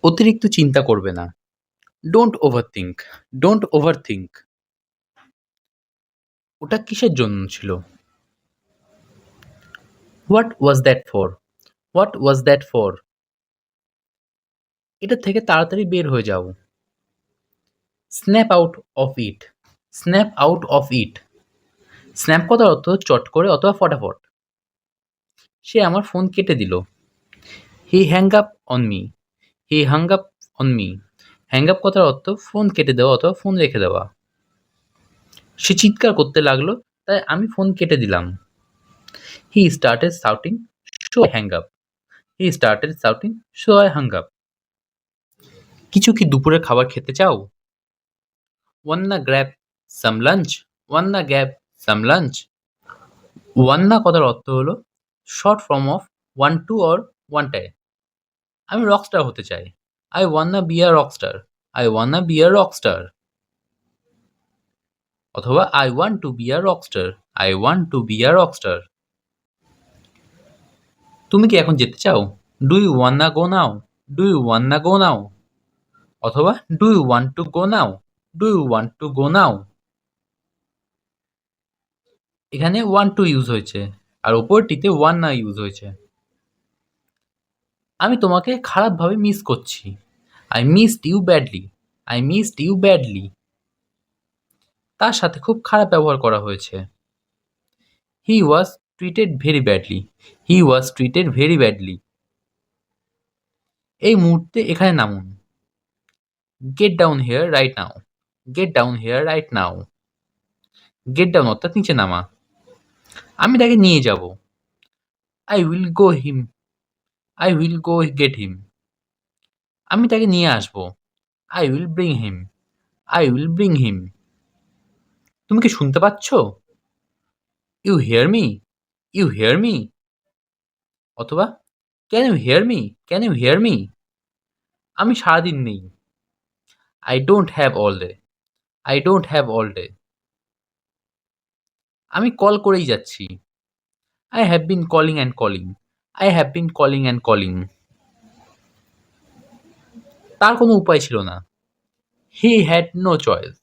অতিরিক্ত চিন্তা করবে না। Don't overthink, don't overthink. ওটা কিসের জন্য ছিল? What was that for? What was that for? এটা থেকে তাড়াতাড়ি বের হয়ে যাও। Snap out of it, snap out of it. Snap কথার অর্থ চট করে অথবা ফটাফট। সে আমার ফোন কেটে দিল। He hang up on me, he hang up on me. Hang up কথার অর্থ ফোন কেটে দেওয়া অথবা ফোন রেখে দেওয়া। সে চিৎকার করতে লাগলো, তাই আমি ফোন কেটে দিলাম। He started shouting, so I hang up. He started shouting, so I hang up. কিছু কি দুপুরের খাবার খেতে চাও? Wanna grab some lunch, wanna grab some lunch. Wanna কথার অর্থ হলো short form of want to or want a. আমি রকস্টার হতে চাই। I wanna be a rockstar, I wanna be a rockstar. অথবা I want to be a rockstar, I want to be a Rockstar. তুমি কি এখন যেতে চাও? Do you wanna go now, do you wanna go now. অথবা do you want to go now, do you want to go now. এখানে want to use হয়েছে আর ওপরটিতে one না use হয়েছে। আমি তোমাকে খারাপভাবে মিস করছি। I missed you badly, I missed you badly. তার সাথে খুব খারাপ ব্যবহার করা হয়েছে। He was treated very badly, he was treated very badly. এই মুহূর্তে এখানে নামুন। Get down here right now, get down here right now. Get down অর্থাৎ নিচে নামা। আমি তাকে নিয়ে যাব। I will go him, I will go get him. আমি তাকে নিয়ে আসব। I will bring him, I will bring him. তুমি কি শুনতে পাচ্ছ? You hear me, you hear me. অথবা can you hear me, can you hear me. আমি সারাদিন নেই। I don't have all day, I don't have all day. আমি call করেই যাচ্ছি। I have been calling and calling, I have been calling and calling. তার কোনো উপায় ছিল না। He had no choice,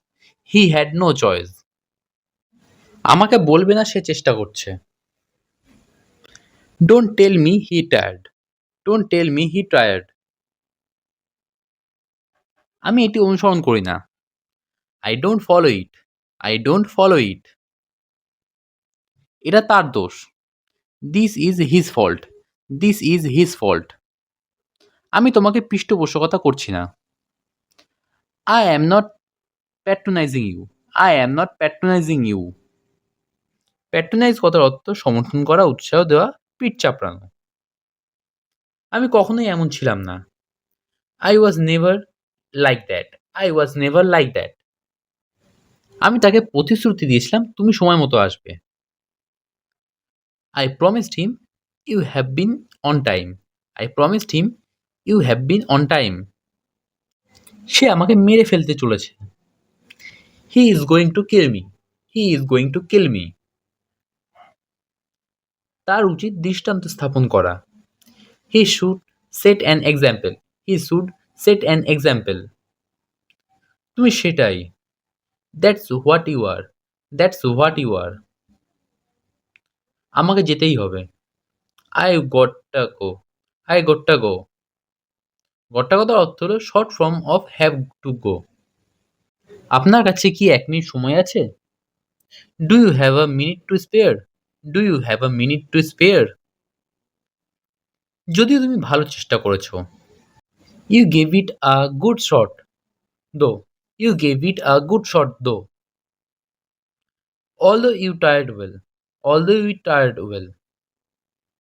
he had no choice. আমাকে বলবে না সে চেষ্টা করছে। Don't tell me he tired, don't tell me he tired. আমি এটি অনুসরণ করি না। I don't follow it, I don't follow it. এটা তার দোষ। This is his fault, this is his fault. আমি তোমাকে পৃষ্ঠপোষকতা করছি না। I am not patronising you, I am not patronising you. Patronise কথার অর্থ সমর্থন করা, উৎসাহ দেওয়া, পিঠ চাপড়ানো। আমি কখনোই এমন ছিলাম না। I was never like that, I was never like that. আমি তাকে প্রতিশ্রুতি দিয়েছিলাম তুমি সময় মতো আসবে। I promised him you have been on time, I promised him you have been on time. সে আমাকে মেরে ফেলতে চলেছে। He is going to kill me, he is going to kill me. তার উচিত দৃষ্টান্ত স্থাপন করা। He should set an example, he should set an example. তুমি সেটাই। That's what you are, that's what you are. আমাকে যেতেই হবে। I gotta go, I gotta go. gotta কথার অর্থ হলো short form of have to go. আপনার কাছে কি ১ মিনিট সময় আছে? Do you have a minute to spare? Do you have a minute to spare? যদিও তুমি ভালো চেষ্টা করেছো। You gave it a good shot though, you gave it a good shot though. Although you tired well, although you tired well.